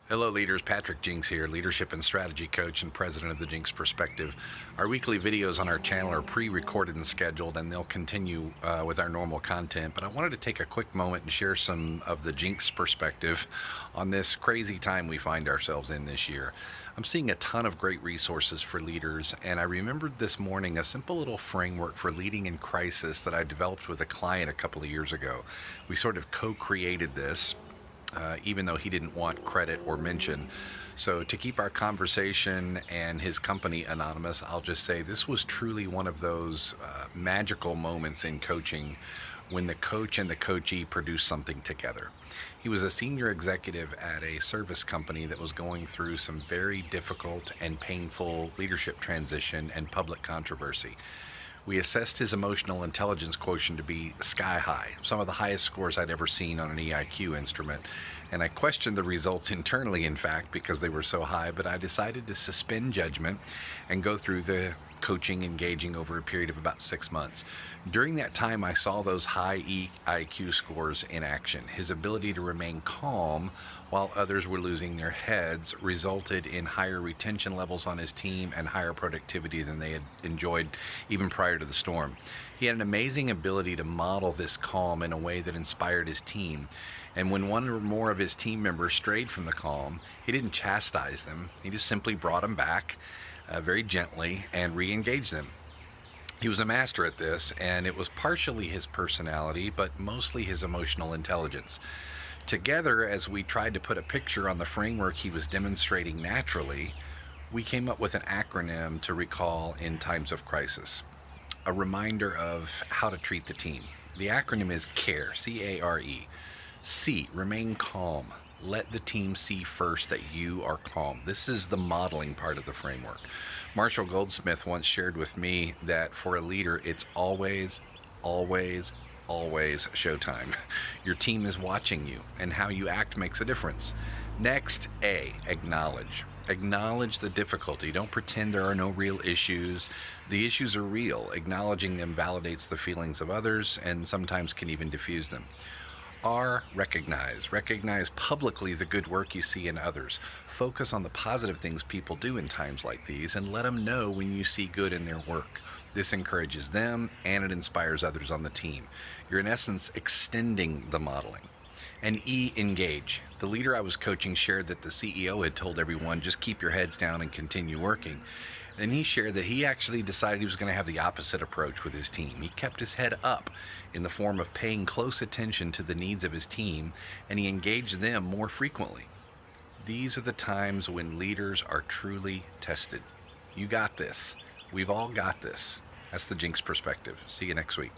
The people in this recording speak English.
Hello leaders, Patrick Jinks here, leadership and strategy coach and president of the Jinks Perspective. Our weekly videos on our channel are pre-recorded and scheduled, and they'll continue with our normal content, but I wanted to take a quick moment and share some of the Jinks perspective on this crazy time we find ourselves in this year. I'm seeing a ton of great resources for leaders, and I remembered this morning a simple little framework for leading in crisis that I developed with a client a couple of years ago. We sort of co-created this, even though he didn't want credit or mention. So to keep our conversation and his company anonymous, I'll just say this was truly one of those magical moments in coaching when the coach and the coachee produce something together. He was a senior executive at a service company that was going through some very difficult and painful leadership transition and public controversy. We assessed his emotional intelligence quotient to be sky high, some of the highest scores I'd ever seen on an EIQ instrument. And I questioned the results internally, in fact, because they were so high, but I decided to suspend judgment and go through the coaching, engaging over a period of about 6 months. During that time, I saw those high EIQ scores in action. His ability to remain calm while others were losing their heads resulted in higher retention levels on his team and higher productivity than they had enjoyed even prior to the storm. He had an amazing ability to model this calm in a way that inspired his team. And when one or more of his team members strayed from the calm, he didn't chastise them. He just simply brought them back very gently and re-engaged them. He was a master at this, and it was partially his personality, but mostly his emotional intelligence. Together, as we tried to put a picture on the framework he was demonstrating naturally, we came up with an acronym to recall in times of crisis, a reminder of how to treat the team. The acronym is CARE, C-A-R-E. C, remain calm. Let the team see first that you are calm. This is the modeling part of the framework. Marshall Goldsmith once shared with me that for a leader, it's always showtime. Your team is watching you, and how you act makes a difference. Next, A, acknowledge. Acknowledge the difficulty. Don't pretend there are no real issues. The issues are real. Acknowledging them validates the feelings of others and sometimes can even diffuse them. R, recognize. Recognize publicly the good work you see in others. Focus on the positive things people do in times like these and let them know when you see good in their work. This encourages them and it inspires others on the team. You're in essence extending the modeling. And E, engage. The leader I was coaching shared that the CEO had told everyone, just keep your heads down and continue working. Then he shared that he actually decided he was going to have the opposite approach with his team. He kept his head up in the form of paying close attention to the needs of his team, and he engaged them more frequently. These are the times when leaders are truly tested. You got this. We've all got this. That's the Jinks Perspective. See you next week.